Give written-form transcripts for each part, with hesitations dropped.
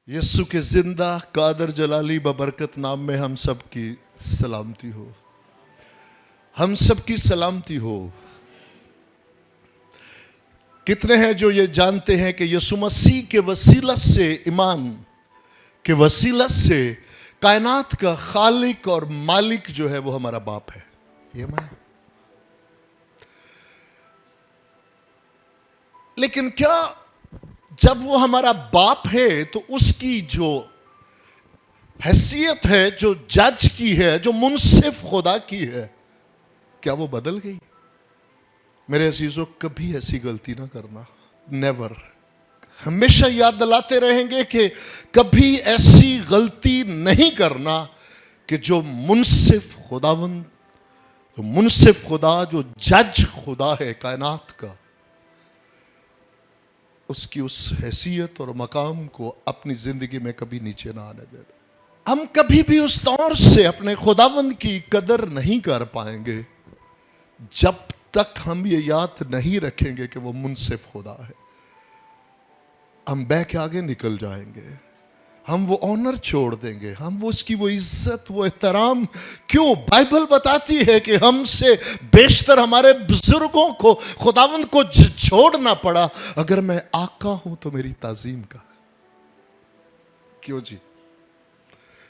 यस्सु के जिंदा कादर जलाली बबरकत नाम में हम सब की सलामती हो, हम सब की सलामती हो। कितने हैं जो ये जानते हैं कि यीशु मसीह के वसीला से, ईमान के वसीला से कायनात का खालिक और मालिक जो है वो हमारा बाप है। ये मान, लेकिन क्या जब वो हमारा बाप है तो उसकी जो हैसियत है, जो जज की है, जो मुंसिफ खुदा की है, क्या वो बदल गई? मेरे अजीजों, कभी ऐसी गलती ना करना, नेवर। हमेशा याद दिलाते रहेंगे कि कभी ऐसी गलती नहीं करना कि जो मुंसिफ खुदावंद, जो मुंसिफ खुदा, जो जज खुदा है कायनात का, उसकी उस हैसियत और मकाम को अपनी जिंदगी में कभी नीचे ना आने देना। हम कभी भी उस तौर से अपने खुदावंद की कदर नहीं कर पाएंगे जब तक हम ये याद नहीं रखेंगे कि वो मुंसिफ खुदा है। हम बह के आगे निकल जाएंगे, हम वो ऑनर छोड़ देंगे, हम वो उसकी वो इज्जत, वो एहतराम। क्यों? बाइबल बताती है कि हमसे बेशतर हमारे बुजुर्गों को, खुदावंद को छोड़ना पड़ा। अगर मैं आका हूं तो मेरी ताजीम का। क्यों जी?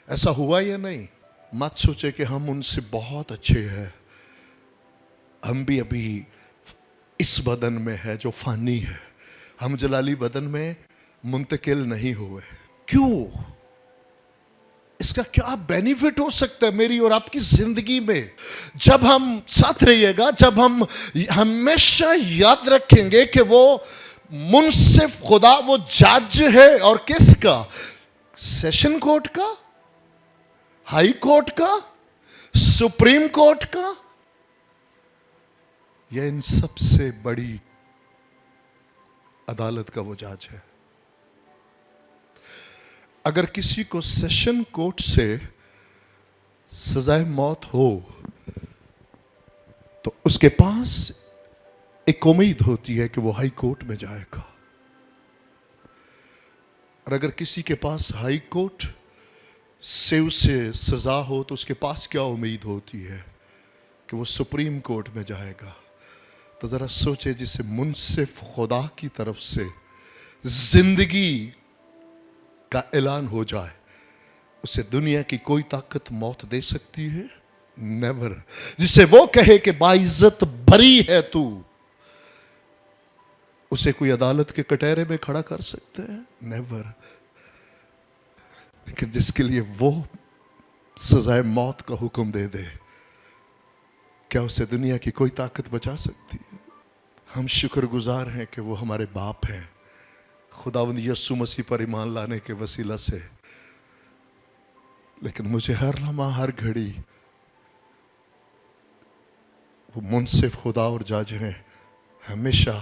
ऐसा हुआ या नहीं? मत सोचे कि हम उनसे बहुत अच्छे हैं। हम भी अभी इस बदन में है जो फानी है, हम जलाली बदन में मुंतकिल नहीं हुए। क्यों? इसका क्या बेनिफिट हो सकता है मेरी और आपकी जिंदगी में? जब हम साथ रहिएगा, जब हम हमेशा याद रखेंगे कि वो मुंसिफ खुदा, वो जज है। और किसका? सेशन कोर्ट का, हाई कोर्ट का, सुप्रीम कोर्ट का, यह इन सबसे बड़ी अदालत का वो जज है। अगर किसी को सेशन कोर्ट से सजाए मौत हो तो उसके पास एक उम्मीद होती है कि वो हाई कोर्ट में जाएगा। और अगर किसी के पास हाई कोर्ट से उसे सजा हो तो उसके पास क्या उम्मीद होती है? कि वो सुप्रीम कोर्ट में जाएगा। तो जरा सोचे, जिसे मुंसिफ खुदा की तरफ से जिंदगी का ऐलान हो जाए, उसे दुनिया की कोई ताकत मौत दे सकती है? नेवर। जिसे वो कहे कि बाइज्जत बरी है तू, उसे कोई अदालत के कटहरे में खड़ा कर सकते हैं? नेवर। लेकिन जिसके लिए वो सजाए मौत का हुक्म दे दे, क्या उसे दुनिया की कोई ताकत बचा सकती है? हम शुक्रगुजार हैं कि वो हमारे बाप हैं, खुदावंद यीशु मसीह पर ईमान लाने के वसीला से। लेकिन मुझे हर लम्हा, हर घड़ी वो मुंसिफ खुदा और जज हैं हमेशा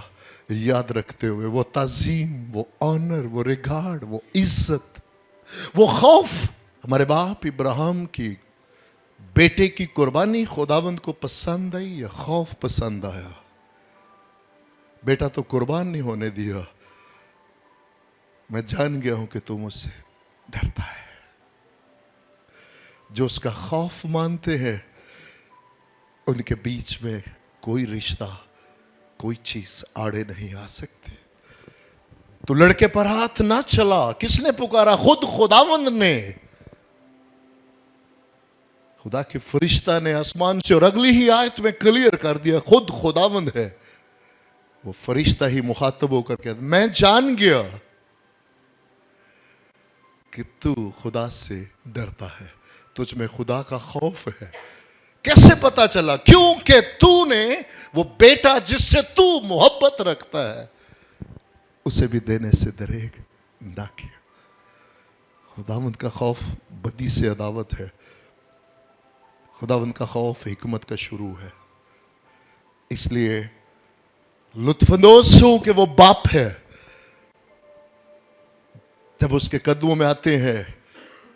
याद रखते हुए, वो ताजीम, वो ऑनर, वो रिगार्ड, वो इज्जत, वो खौफ। हमारे बाप इब्राहिम की बेटे की कुर्बानी खुदावंद को पसंद आई या खौफ पसंद आया? बेटा तो कुर्बान नहीं होने दिया। मैं जान गया हूं कि तू मुझसे डरता है। जो उसका खौफ मानते हैं उनके बीच में कोई रिश्ता, कोई चीज आड़े नहीं आ सकती। तो लड़के पर हाथ ना चला। किसने पुकारा? खुद खुदावंद ने। खुदा के फरिश्ता ने आसमान से, और अगली ही आयत में क्लियर कर दिया, खुद खुदावंद है। वो फरिश्ता ही मुखातब होकर कहता, मैं जान गया कि तू खुदा से डरता है, तुझ में खुदा का खौफ है। कैसे पता चला? क्योंकि तूने वो बेटा जिससे तू मोहब्बत रखता है उसे भी देने से दरेग ना किया। खुदावंद का खौफ बदी से अदावत है। खुदावंद का खौफ हिकमत का शुरू है। इसलिए लुत्फानंदोज हूं कि वो बाप है। जब उसके कदमों में आते हैं,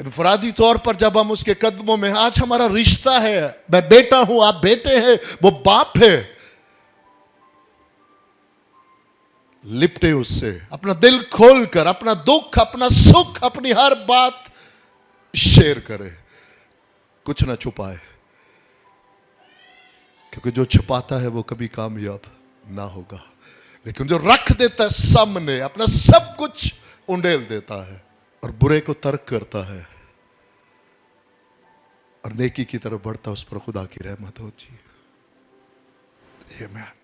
इनफरादी तौर पर जब हम उसके कदमों में, आज हमारा रिश्ता है, मैं बेटा हूं, आप बेटे हैं, वो बाप है। लिपटे उससे, अपना दिल खोल कर, अपना दुख, अपना सुख, अपनी हर बात शेयर करे, कुछ ना छुपाए, क्योंकि जो छुपाता है वो कभी कामयाब ना होगा, लेकिन जो रख देता है सामने, अपना सब कुछ उंडेल देता है और बुरे को तर्क करता है और नेकी की तरफ बढ़ता, उस पर खुदा की रहमत होती है। आमीन।